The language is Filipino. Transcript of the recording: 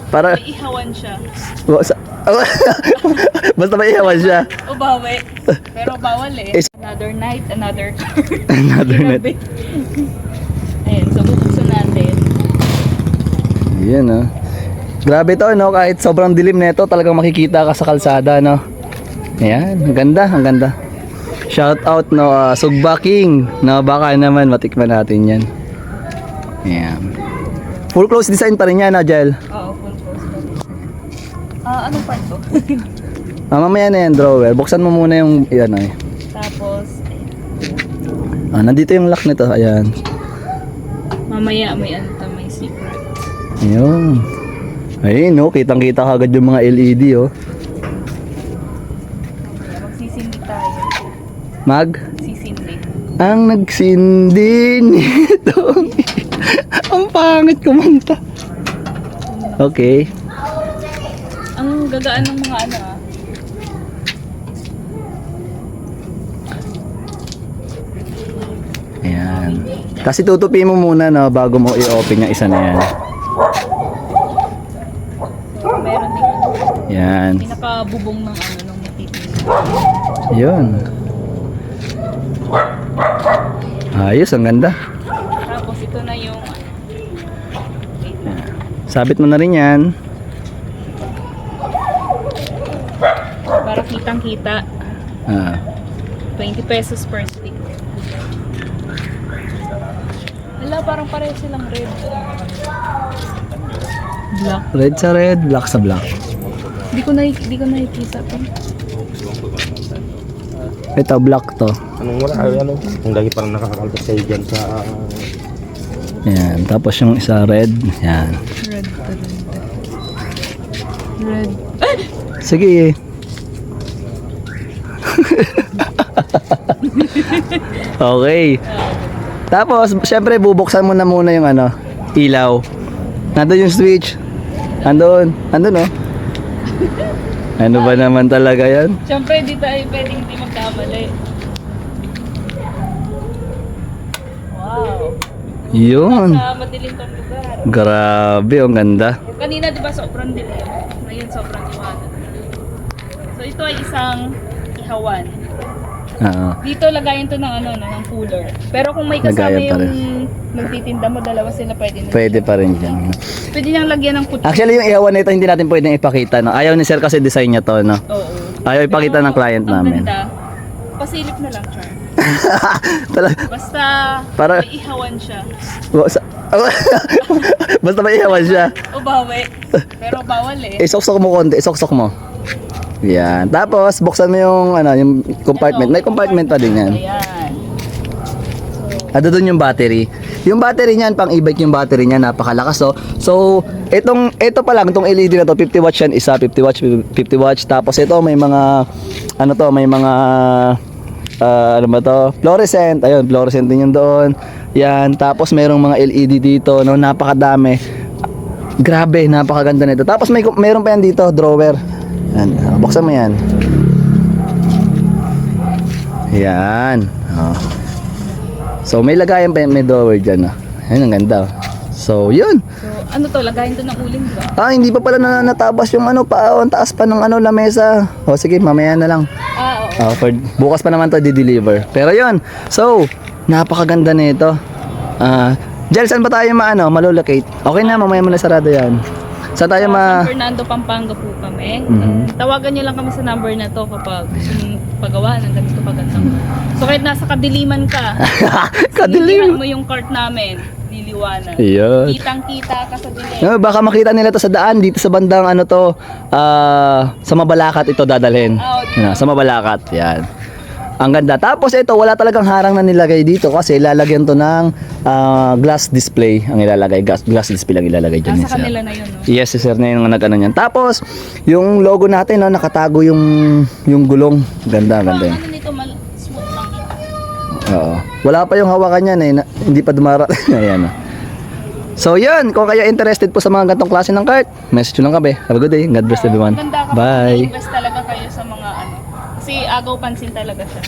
Para may ihawan siya. Basta may ihawan siya. O bawi. Pero bawal eh. Another night, another car. Another net. Ayan, so bubuksan natin. Yan oh. Grabe to no, kahit sobrang dilim nito talagang makikita ka sa kalsada no. Ayan, ang ganda, ang ganda. Shout out no, Sugba King. No, baka naman matikman natin yan. Ayan. Full close design pa rin yan, Jel. Oo, full close pa. Anong part to? Mamaya na yan, drawer. Buksan mo muna yung, yan oh. Tapos, Nandito yung lock nito, ayan. mamaya may ano to, may secret. Ayun. Ayun no, kitang-kita kagad yung mga LED oh. Mamaya magsisindi tayo. Sisindi. Ang nagsindi nito. Ang pangit kumanta. Okay. Ang gagaan ng mga ano Ayan. Kasi tutupi mo muna no, bago mo i-open yung isa na yan. So, meron din Yan. pinakabubong ng ano, ng matitis. Yun. Ayos, ang ganda. Tapos ito na yung Sabit mo na rin yan. para kitang-kita. 20 pesos per stick. Hala, parang pareho silang red. Black. Red sa red, black sa black. Di ko nakikita to. Ito, black to. Anong wala? Ano? Kung lagi parang nakakalpas kayo dyan sa... Yan. Tapos yung isa red. Yan. Red to red. Sige. Okay. Tapos, syempre bubuksan mo na muna yung ano, ilaw. Nandun yung switch. Andun oh. Ano ba naman talaga yan? Siyempre, di tayo pwedeng hindi magkamali. Wow. Yun. Sa madilim tong lugar. Grabe, ang ganda. Kanina di ba sobrang dilim? Ngayon sobrang liwanag. So ito ay isang ihawan. Oo. Dito lagayan to ng ano, ng cooler. Pero kung may kasama Lagayan pa yung nagtitinda mo, dalawa sila pwede na. Pwede pa rin dyan. Pwede niyang lagyan ng kutsara. Actually, yung ihawan nito hindi natin pwedeng ipakita. No? Ayaw ni sir kasi design niya to. No? Oo. Ayaw ipakita ng client namin. Ang ganda. Pasilip na lang, Char. Talaga. Basta Para- may ihawan siya. Basta may ihawan siya. O bawi. Pero bawal eh. Isok-sok mo konti. Isok-sok mo. Yan. Tapos, buksan mo yung, ano, yung compartment. May compartment pa din yan. Ayan. Ado doon yung battery. Yung battery niyan, pang e-bike yung battery niya, napakalakas oh. So, ito pa lang, itong LED na to, 50 watts yan, isa, 50 watts. Tapos ito, may mga, ano to, may mga, ano ba to, fluorescent. Ayun, fluorescent din yung doon. Yan, tapos mayroong mga LED dito, no, napakadami. Grabe, napakaganda nito. Tapos mayroon pa yan dito, drawer. Yan, buksan mo yan. Yan. Oh. So may lagayan pa, may drawer dyan. Ayun, ang ganda. So yun. So ano to, lagayin to ng uling, di ba? Hindi pa pala natabas yung ano pa, ang taas pa ng ano, lamesa. O sige, mamaya na lang. Oo. Bukas pa naman to di-deliver. Pero yun. So, napakaganda nito. Jel, saan ba tayo malolocate? Okay na, mamaya mo na sarado yan. Saan tayo San Fernando, Pampanga po kami. Tawagan niyo lang kami sa number na to kapag gusto mong pagawa ng ganito kagandang. So kahit nasa kadiliman ka, Kadilim. mo yung cart namin, liliwanag. Iyon. Kitang-kita ka sa dilim. Baka makita nila to sa daan dito sa bandang ano to, sa Mabalacat ito dadalhin. Sa Mabalacat, yan. Ang ganda. Tapos ito, wala talagang harang na nilagay dito kasi ilalagyan to ng glass display. Ang ilalagay, glass display lang ilalagay dyan. Nasa kanila na yun, no? Yes, si sir na yung nag-ano niyan. Tapos, yung logo natin, no, nakatago yung gulong. Ganda, ganda yun. Ano nito, smooth lang. Oo. Wala pa yung hawakan niyan eh. Hindi pa dumara. Ayan. So yun, kung kayo interested po sa mga gantong klase ng cart, message nyo lang kami. Have a good day. God bless everyone. Maganda ka. Bye. Invest talaga kayo sa mga ano. Kasi agaw pansin talaga siya.